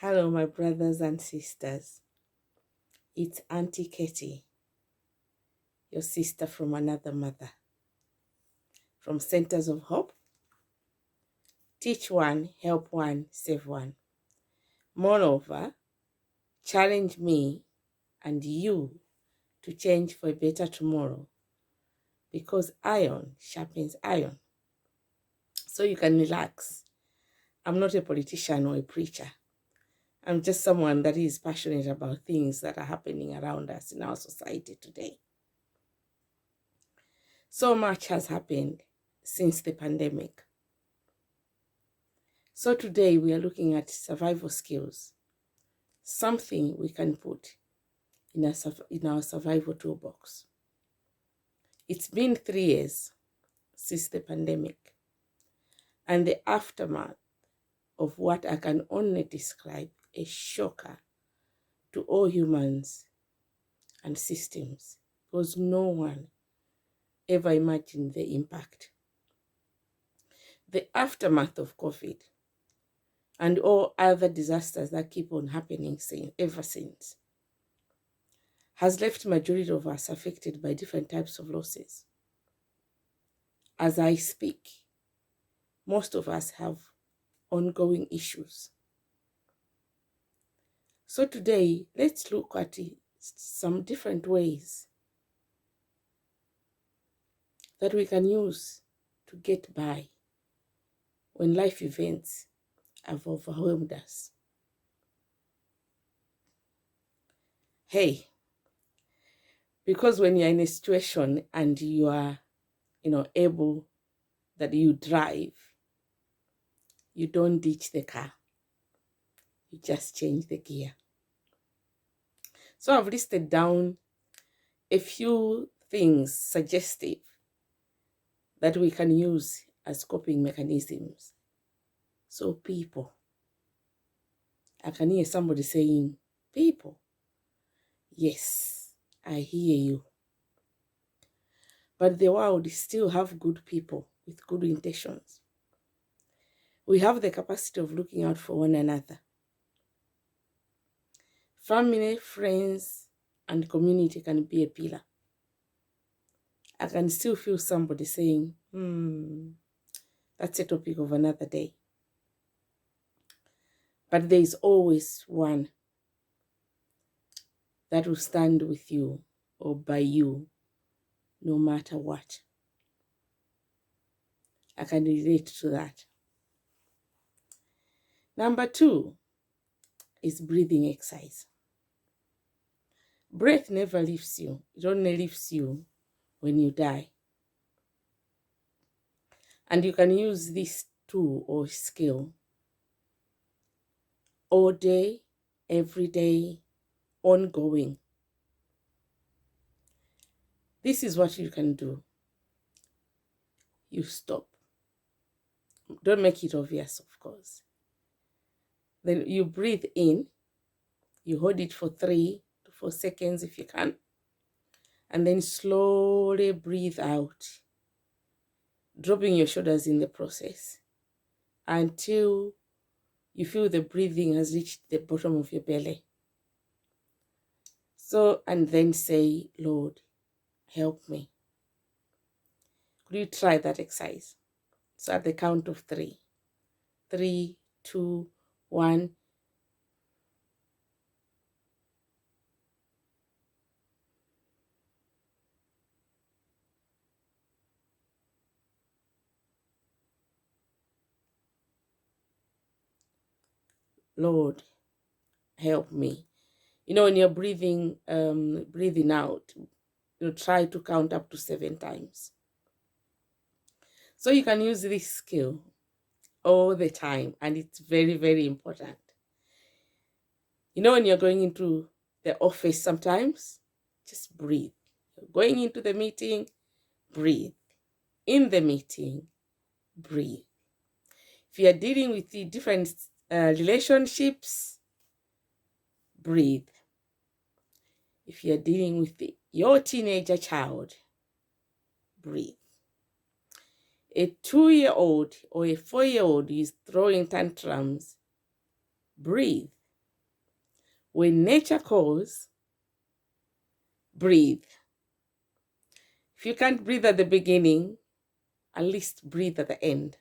Hello, my brothers and sisters. It's Auntie Katie, your sister from another mother. From Centers of Hope, teach one, help one, save one. Moreover, challenge me and you to change for a better tomorrow, because iron sharpens iron. So you can relax. I'm not a politician or a preacher. I'm just someone that is passionate about things that are happening around us in our society today. So much has happened since the pandemic. So today we are looking at survival skills, something we can put in our survival toolbox. It's been 3 years since the pandemic and the aftermath of what I can only describe a shocker to all humans and systems, because no one ever imagined the impact. The aftermath of COVID and all other disasters that keep on happening ever since has left majority of us affected by different types of losses. As I speak, most of us have ongoing issues. So today, let's look at some different ways that we can use to get by when life events have overwhelmed us. Hey, because when you're in a situation and you are, able that you drive, you don't ditch the car. You just change the gear. So I've listed down a few things, suggestive, that we can use as coping mechanisms. So people. I can hear somebody saying, people. Yes, I hear you. But the world still have good people with good intentions. We have the capacity of looking out for one another. Family, friends, and community can be a pillar. I can still feel somebody saying, that's a topic of another day. But there is always one that will stand with you or by you no matter what. I can relate to that. Number 2 is breathing exercise. Breath never leaves you. It only leaves you when you die. And you can use this tool or skill all day, every day, ongoing. This is what you can do. You stop. Don't make it obvious, of course. Then you breathe in. You hold it for 3 to 4 seconds if you can. And then slowly breathe out, dropping your shoulders in the process until you feel the breathing has reached the bottom of your belly. So, and then say, Lord, help me. Could you try that exercise? So at the count of 3. 3, 2, 1. Lord, help me. When you're breathing out, try to count up to 7 times. So you can use this skill all the time, and it's very, very important. When you're going into the office sometimes, just breathe. You're going into the meeting, breathe. In the meeting, breathe. If you're dealing with the different relationships, breathe. If you're dealing with your teenager child, breathe. A 2-year-old or a 4-year-old is throwing tantrums, breathe. When nature calls, breathe. If you can't breathe at the beginning, at least breathe at the end.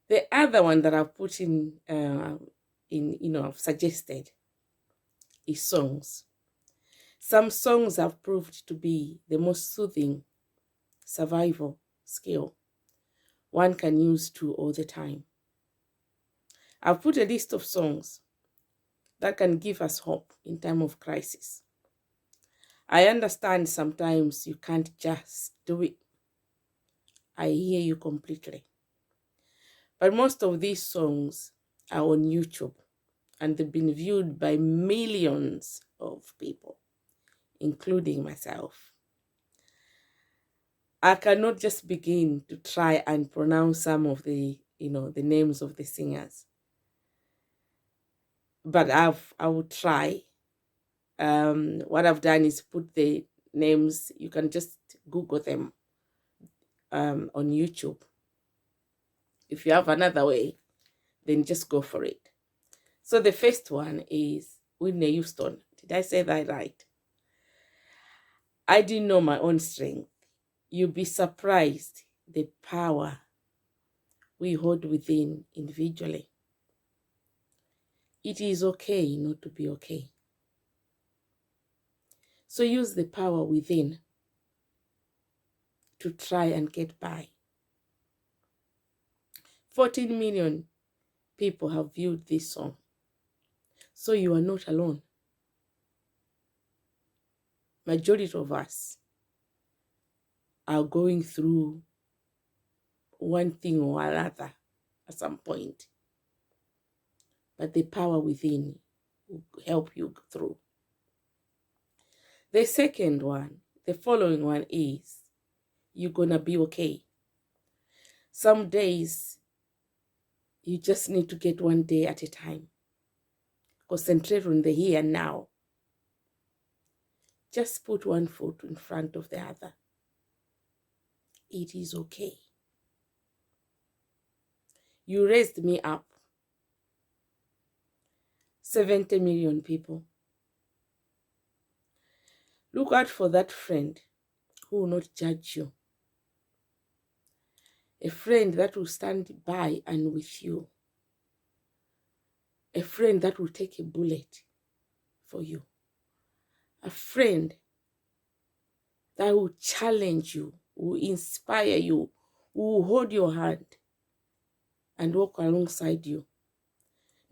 The other one that I've put I've suggested is songs. Some songs have proved to be the most soothing survival skill one can use to all the time. I've put a list of songs that can give us hope in time of crisis. I understand sometimes you can't just do it. I hear you completely. But most of these songs are on YouTube and they've been viewed by millions of people, including myself. I cannot just begin to try and pronounce some of the names of the singers. But I will try. What I've done is put the names. You can just Google them on YouTube. If you have another way, then just go for it. So the first one is Whitney Houston. Did I say that right? I didn't know my own strength. You'll be surprised the power we hold within individually. It is okay not to be okay. So use the power within to try and get by. 14 million people have viewed this song. So you are not alone. Majority of us are going through one thing or another at some point. But the power within will help you through. The second one, the following one is, you're gonna be okay. Some days, you just need to get one day at a time. Concentrate on the here and now. Just put one foot in front of the other. It is okay. You raised me up. 70 million people. Look out for that friend who will not judge you. A friend that will stand by and with you. A friend that will take a bullet for you. A friend that will challenge you, will inspire you, will hold your hand and walk alongside you.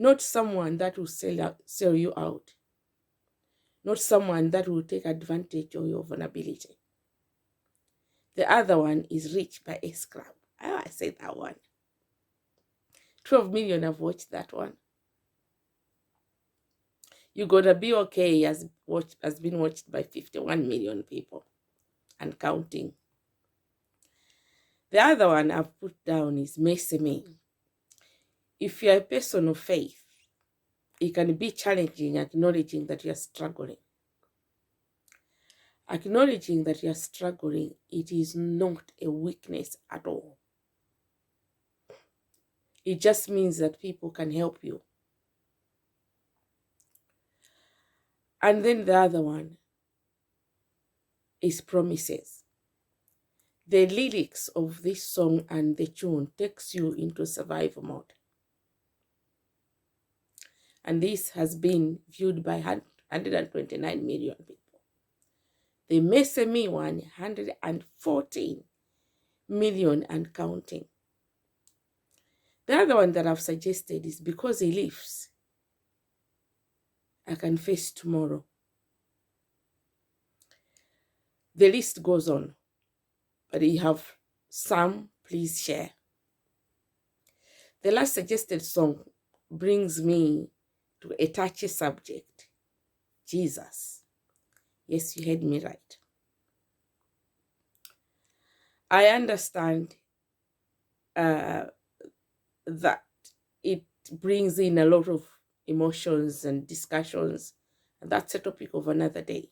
Not someone that will sell you out. Not someone that will take advantage of your vulnerability. The other one is Rich by S Club. I said that one. 12 million have watched that one. You Gotta Be Okay has been watched by 51 million people and counting. The other one I've put down is Mercy Me. If you're a person of faith, it can be challenging acknowledging that you're struggling. Acknowledging that you're struggling, it is not a weakness at all. It just means that people can help you. And then the other one is Promises. The lyrics of this song and the tune takes you into survival mode. And this has been viewed by 129 million people. The Mercy Me one, 114 million and counting. The other one that I've suggested is Because He Lives, I Can Face Tomorrow. The list goes on, but you have some, please share. The last suggested song brings me to a touchy subject, Jesus. Yes, you heard me right. I understand that it brings in a lot of emotions and discussions, and that's a topic of another day.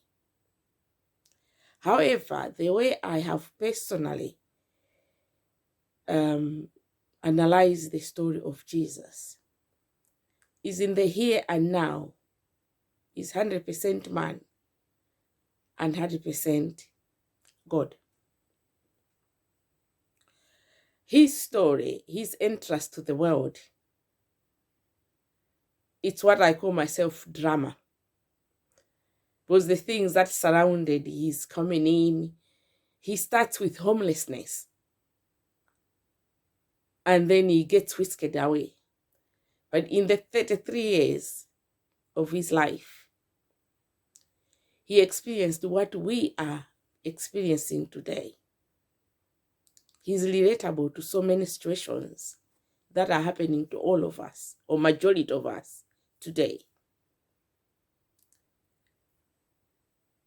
However, the way I have personally analyzed the story of Jesus is in the here and now. He's 100% man and 100% God. His story, his entrance to the world, it's what I call myself drama. Because the things that surrounded his coming in, he starts with homelessness. And then he gets whisked away. But in the 33 years of his life, he experienced what we are experiencing today. He's relatable to so many situations that are happening to all of us, or majority of us today.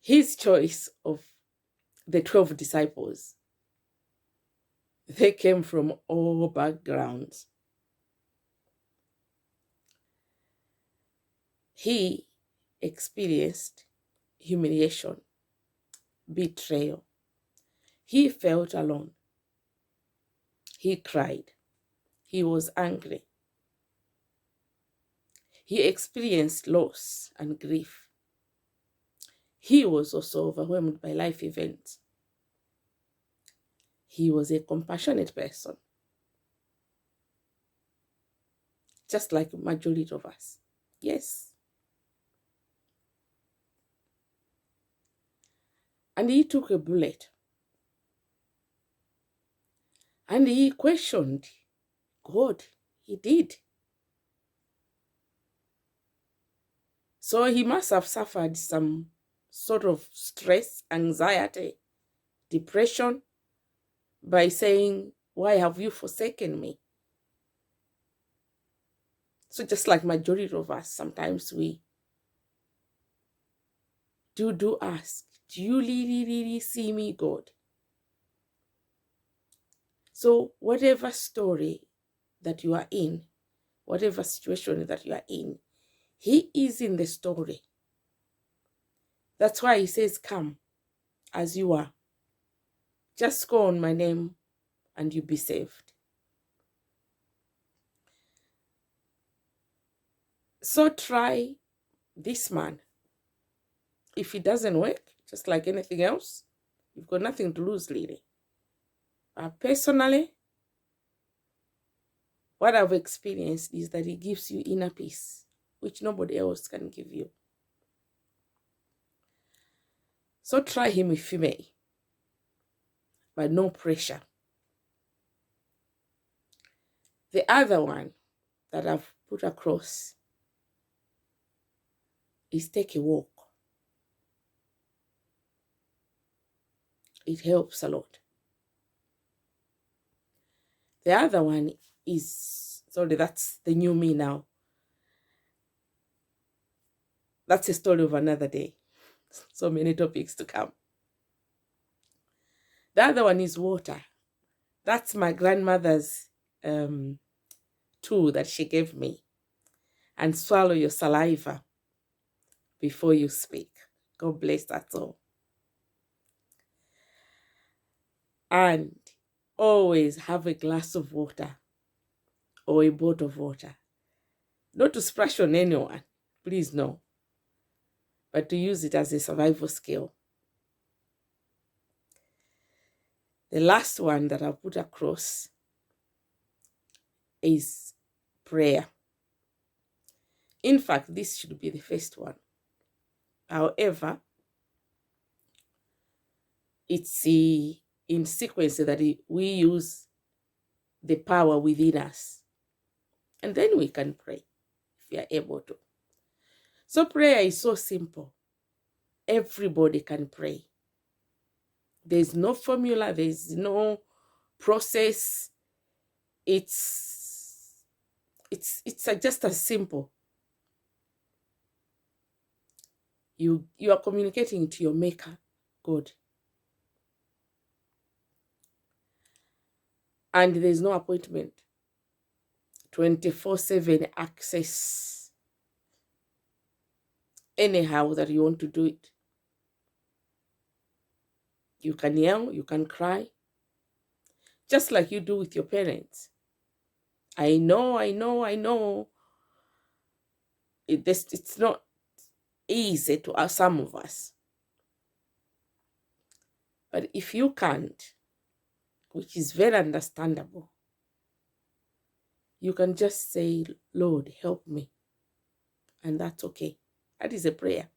His choice of the 12 disciples, they came from all backgrounds. He experienced humiliation, betrayal. He felt alone. He cried. He was angry. He experienced loss and grief. He was also overwhelmed by life events. He was a compassionate person, just like the majority of us. Yes. And he took a bullet. And he questioned God. He did. So he must have suffered some sort of stress, anxiety, depression by saying, "Why have you forsaken me?" So just like majority of us, sometimes we do ask, do you really see me, God? So whatever story that you are in, whatever situation that you are in, he is in the story. That's why he says, come as you are. Just call on my name and you'll be saved. So try this man. If it doesn't work, just like anything else, you've got nothing to lose, really. Personally, what I've experienced is that he gives you inner peace, which nobody else can give you. So try him if you may, but no pressure. The other one that I've put across is take a walk. It helps a lot. The other one is, sorry, that's the new me now. That's a story of another day. So many topics to come. The other one is water. That's my grandmother's tool that she gave me. And swallow your saliva before you speak. God bless that all. And always have a glass of water or a bottle of water. Not to splash on anyone, please no. But to use it as a survival skill. The last one that I'll put across is prayer. In fact, this should be the first one. However, it's in sequence that we use the power within us. And then we can pray if we are able to. So prayer is so simple. Everybody can pray. There's no formula. There's no process. It's just as simple. You are communicating to your maker, God. And there's no appointment. 24/7 access. Anyhow that you want to do it. You can yell, you can cry. Just like you do with your parents. I know. it's not easy to some of us. But if you can't, which is very understandable, you can just say, Lord, help me. And that's okay. That is a prayer.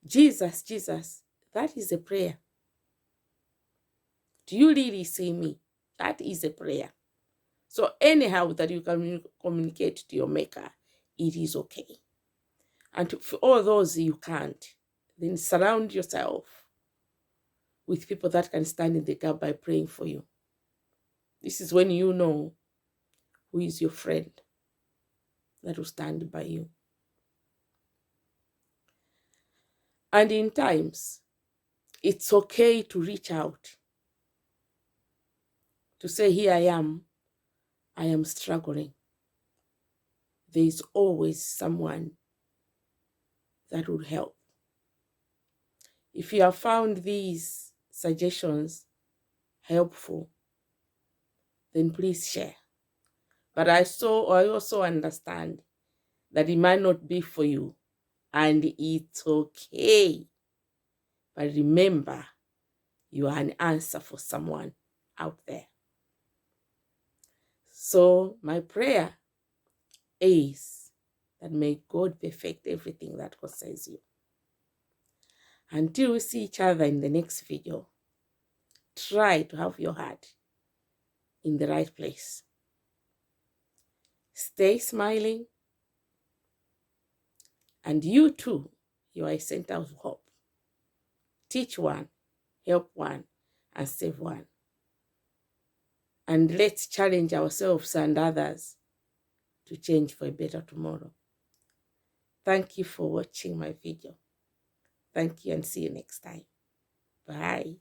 Jesus, Jesus, that is a prayer. Do you really see me? That is a prayer. So anyhow that you can communicate to your maker, it is okay. And for all those you can't, then surround yourself with people that can stand in the gap by praying for you. This is when you know who is your friend that will stand by you. And in times, it's okay to reach out, to say, here I am struggling. There is always someone that will help. If you have found these suggestions helpful, then please share. But I also understand that it might not be for you, and it's okay. But remember, you are an answer for someone out there. So my prayer is that may God perfect everything that concerns you. Until we see each other in the next video, try to have your heart in the right place. Stay smiling. And you too, you are a center of hope. Teach one, help one, and save one. And let's challenge ourselves and others to change for a better tomorrow. Thank you for watching my video. Thank you and see you next time. Bye.